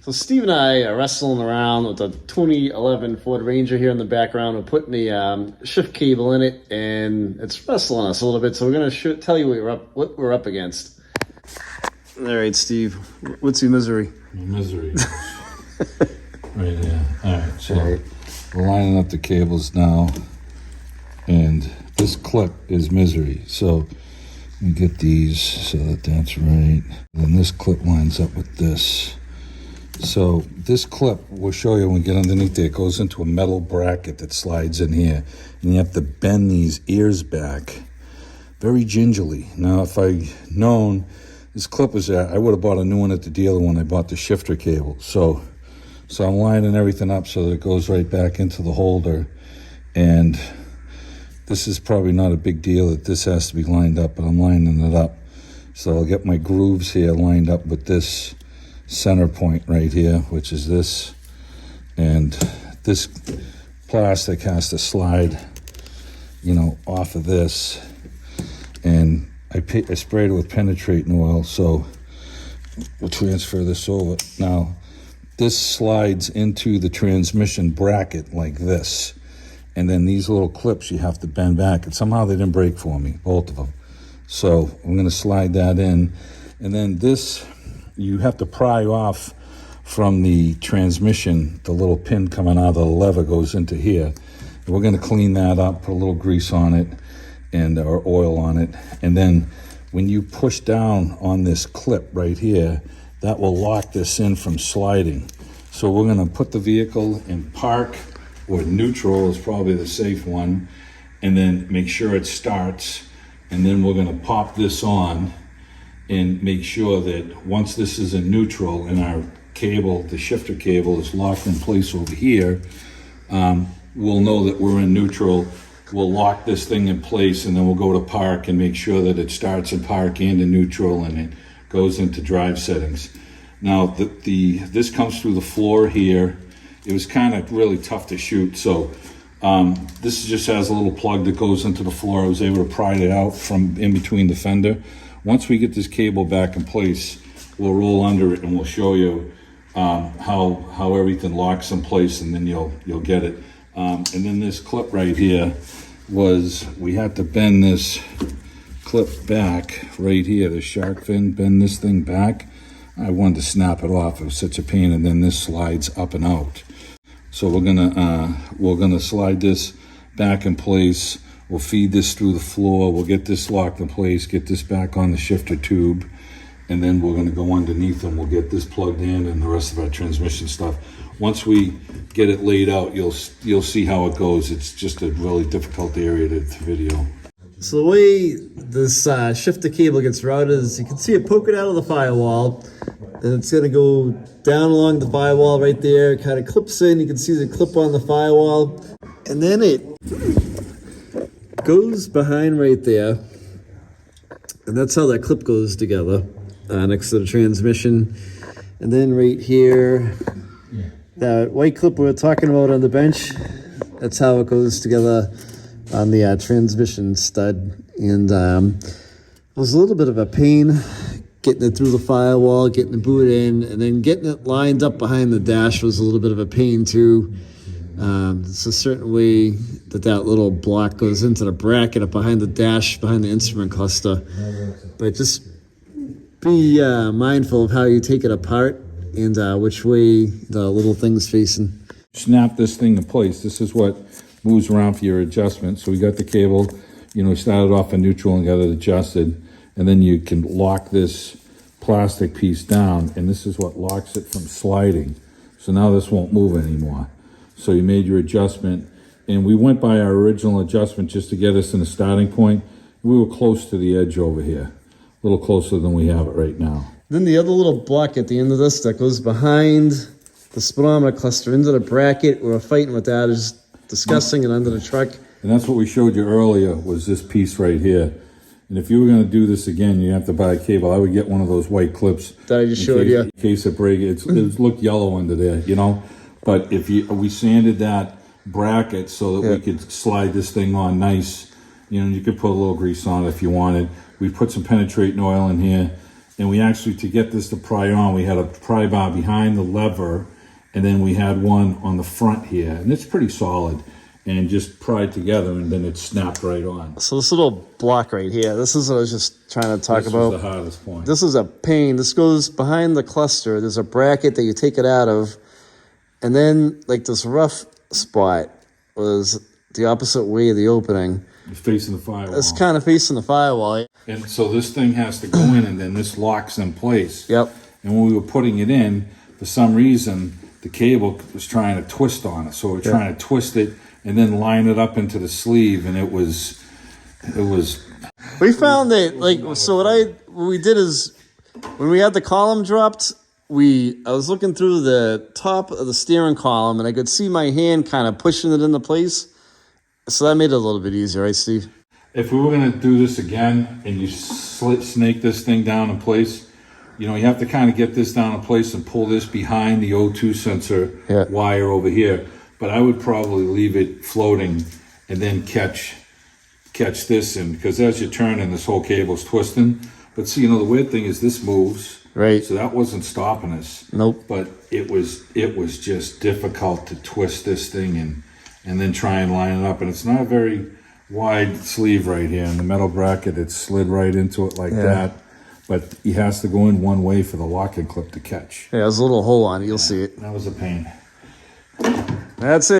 So Steve and I are wrestling around with the 2011 Ford Ranger here in the background. We're putting the shift cable in it, and it's wrestling us a little bit. So we're gonna tell you what we're up against. All right, Steve, what's your misery? Misery. Right there. All right, so we're lining up the cables now, and this clip is misery. So let me get these so that that's right. Then this clip lines up with this. So this clip, we'll show you when we get underneath there, it goes into a metal bracket that slides in here. And you have to bend these ears back very gingerly. Now, if I'd known this clip was there, I would have bought a new one at the dealer when I bought the shifter cable. So I'm lining everything up so that it goes right back into the holder. And this is probably not a big deal that this has to be lined up, but I'm lining it up. So I'll get my grooves here lined up with this center point right here, which is this, and this plastic has to slide, off of this, and I sprayed it with penetrating oil, so we'll transfer this over. Now, this slides into the transmission bracket like this, and then these little clips you have to bend back, and somehow they didn't break for me, both of them. So I'm going to slide that in, and then this, you have to pry off from the transmission. The little pin coming out of the lever goes into here. And we're going to clean that up, put a little grease on it or oil on it. And then when you push down on this clip right here, that will lock this in from sliding. So we're going to put the vehicle in park, or neutral is probably the safe one, and then make sure it starts. And then we're going to pop this on and make sure that once this is in neutral and our cable, the shifter cable, is locked in place over here, we'll know that we're in neutral. We'll lock this thing in place, and then we'll go to park and make sure that it starts in park and in neutral, and it goes into drive settings. Now, this comes through the floor here. It was kind of really tough to shoot, so this just has a little plug that goes into the floor. I was able to pry it out from in between the fender. Once we get this cable back in place, we'll roll under it and we'll show you how everything locks in place, and then you'll get it. And then this clip right here we had to bend this clip back right here, the shark fin, bend this thing back. I wanted to snap it off. It was such a pain, and then this slides up and out. So we're gonna slide this back in place. We'll feed this through the floor. We'll get this locked in place, get this back on the shifter tube, and then we're going to go underneath them. We'll get this plugged in and the rest of our transmission stuff. Once we get it laid out, you'll see how it goes. It's just a really difficult area to video. So the way this shifter cable gets routed is you can see it poking out of the firewall, and it's going to go down along the firewall right there, kind of clips in. You can see the clip on the firewall, and then it goes behind right there, and that's how that clip goes together next to the transmission. And then right here, that white clip we were talking about on the bench, that's how it goes together on the transmission stud. And it was a little bit of a pain getting it through the firewall, getting the boot in, and then getting it lined up behind the dash was a little bit of a pain too. It's a certain way that little block goes into the bracket up behind the dash, behind the instrument cluster. But just be mindful of how you take it apart and which way the little thing's facing. Snap this thing in place. This is what moves around for your adjustment. So we got the cable, started off in neutral and got it adjusted. And then you can lock this plastic piece down, and this is what locks it from sliding. So now this won't move anymore. So you made your adjustment, and we went by our original adjustment just to get us in a starting point. We were close to the edge over here, a little closer than we have it right now. Then the other little block at the end of this that goes behind the speedometer cluster into the bracket, we were fighting with that, is discussing it under the truck. And that's what we showed you earlier, was this piece right here. And if you were going to do this again, you have to buy a cable. I would get one of those white clips that I just showed you. In case it breaks. It looked yellow under there, But we sanded that bracket so that we could slide this thing on nice. You could put a little grease on it if you wanted. We put some penetrating oil in here, And we actually, to get this to pry on, we had a pry bar behind the lever, and then we had one on the front here, and it's pretty solid, and just pried together, and then it snapped right on. So this little block right here, this is what I was just trying to talk about. This was the hardest point. This is a pain. This goes behind the cluster. There's a bracket that you take it out of. And then, like, this rough spot was the opposite way of the opening. It's facing the firewall. It's kind of facing the firewall. And so this thing has to go in, and then this locks in place. Yep. And when we were putting it in, for some reason, the cable was trying to twist on it. So we're trying to twist it and then line it up into the sleeve, and it was. We found that, like, so what we did is, when we had the column dropped, I was looking through the top of the steering column, and I could see my hand kind of pushing it into place. So that made it a little bit easier, right, Steve? If we were going to do this again, and you snake this thing down in place, you have to kind of get this down in place and pull this behind the O2 sensor wire over here. But I would probably leave it floating and then catch this in, because as you're turning, this whole cable's twisting. But see, the weird thing is this moves. Right. So that wasn't stopping us. Nope. But it was just difficult to twist this thing and then try and line it up. And it's not a very wide sleeve right here. And the metal bracket, it slid right into it like that. But he has to go in one way for the locking clip to catch. Yeah, there's a little hole on it. You'll see it. That was a pain. That's it.